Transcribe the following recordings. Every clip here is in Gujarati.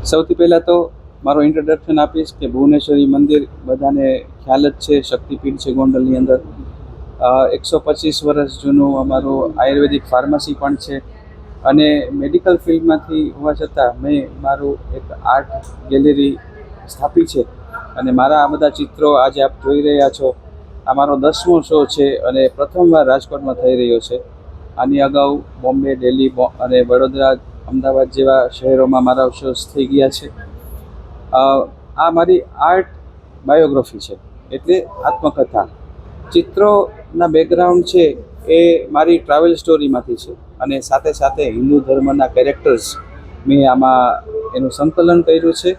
સૌથી પહેલાં તો મારો ઇન્ટ્રોડક્શન આપીશ કે ભુવનેશ્વરી મંદિર બધાને ખ્યાલ જ છે, શક્તિપીઠ છે ગોંડલની અંદર. 125 વર્ષ જૂનું અમારું આયુર્વેદિક ફાર્મસી પણ છે અને મેડિકલ ફિલ્ડમાંથી હોવા છતાં મેં મારું એક આર્ટ ગેલેરી સ્થાપી છે અને મારા આ બધા ચિત્રો આજે આપ જોઈ રહ્યા છો. આ મારો 10મો શો છે અને પ્રથમવાર રાજકોટમાં થઈ રહ્યો છે. આની અગાઉ બોમ્બે, દિલ્હી અને વડોદરા, અમદાવાદ જેવા શહેરોમાં મારા શોઝ થઈ ગયા છે. આ મારી આર્ટ બાયોગ્રાફી છે, એટલે આત્મકથા. ચિત્રોના બેકગ્રાઉન્ડ છે એ મારી ટ્રાવેલ સ્ટોરીમાંથી છે અને સાથે સાથે હિન્દુ ધર્મના કેરેક્ટર્સ મેં આમાં એનું સંકલન કર્યું છે.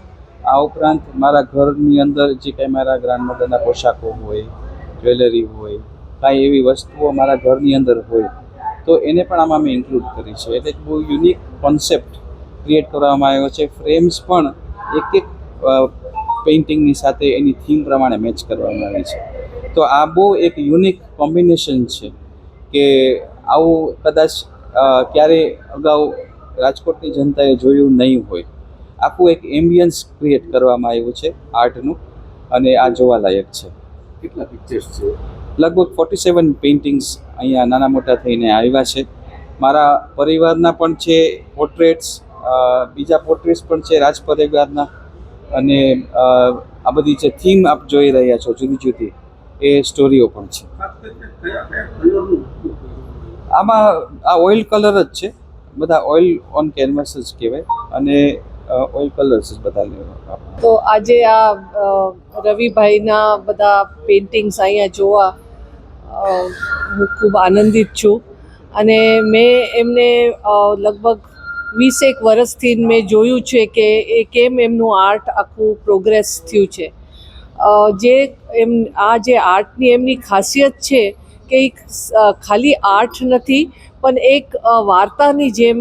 આ ઉપરાંત મારા ઘરની અંદર જે કંઈ મારા ગ્રાન્ડમધરના પોશાકો હોય, જ્વેલરી હોય, કાંઈ એવી વસ્તુઓ મારા ઘરની અંદર હોય તો એને પણ આમાં મેં ઇન્ક્લુડ કરી છે. એટલે બહુ યુનિક કોન્સેપ્ટ ક્રિએટ કરવામાં આવ્યો છે. ફ્રેમ્સ પણ એક પેઇન્ટિંગની સાથે એની થીમ પ્રમાણે મેચ કરવામાં આવી છે. તો આ બહુ એક યુનિક કોમ્બિનેશન છે કે આવું કદાચ ક્યારેય અગાઉ રાજકોટની જનતાએ જોયું નહીં હોય. આખું એક એમ્બિયન્સ ક્રિએટ કરવામાં આવ્યું છે આર્ટનું અને આ જોવાલાયક છે. કેટલા પિક્ચર્સ છે? લગભગ 47 પેઇન્ટિંગ્સ અહીંયા નાના મોટા થઈને આવ્યા છે. મારા પરિવારના પણ છે પોર્ટ્રેટ્સ, બીજા પોર્ટ્રેટ્સ પણ છે રાજ પરિવારના અને આ બધી જે થીમ આપ જોઈ રહ્યા છો જુદી જુદી એ સ્ટોરીઓ પણ છે. આમાં આ ઓઇલ કલર જ છે, બધા ઓઇલ ઓન કેનવાસ જ કહેવાય અને ઓઇલ કલર્સ જ બધા લેવા. તો આજે આ રવિભાઈના બધા પેઇન્ટિંગ્સ અહીંયા જોવા હું ખૂબ આનંદિત છું અને મેં એમને લગભગ 20 વર્ષથી મેં જોયું છે કે એ કેમ એમનું આર્ટ આખું પ્રોગ્રેસ થયું છે. આ જે આર્ટની એમની ખાસિયત છે કે ખાલી આર્ટ નથી પણ એક વાર્તાની જેમ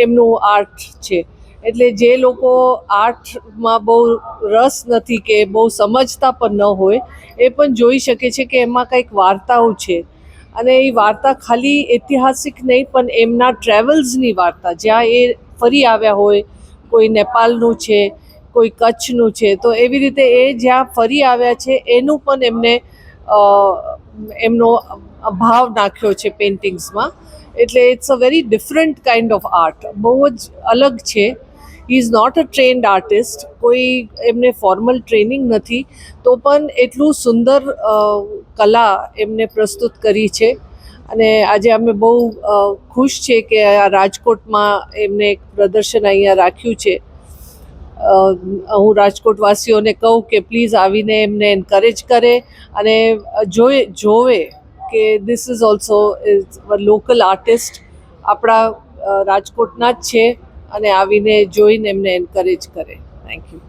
એમનું આર્ટ છે. એટલે જે લોકો આર્ટમાં બહુ રસ નથી કે બહુ સમજતા પણ ન હોય એ પણ જોઈ શકે છે કે એમાં કંઈક વાર્તાઓ છે અને એ વાર્તા ખાલી ઐતિહાસિક નહીં પણ એમના ટ્રેવલ્સની વાર્તા, જ્યાં એ ફરી આવ્યા હોય. કોઈ નેપાળનું છે, કોઈ કચ્છનું છે, તો એવી રીતે એ જ્યાં ફરી આવ્યા છે એનું પણ એમને એમનો ભાવ નાખ્યો છે પેઇન્ટિંગ્સમાં. એટલે it's a very different kind of art, બહુ જ અલગ છે. He is not a trained artist, કોઈ એમને ફોર્મલ ટ્રેનિંગ નથી તો પણ એટલું સુંદર કલા એમને પ્રસ્તુત કરી છે અને આજે અમે બહુ ખુશ છે કે આ રાજકોટમાં એમને એક પ્રદર્શન અહીંયા રાખ્યું છે. હું રાજકોટવાસીઓને કહું કે પ્લીઝ આવીને એમને એન્કરેજ કરે અને જોવે કે this is also local artist, આપણા રાજકોટના જ છે અને આવીને જોઈને એમને એન્કરેજ કરે. Thank you.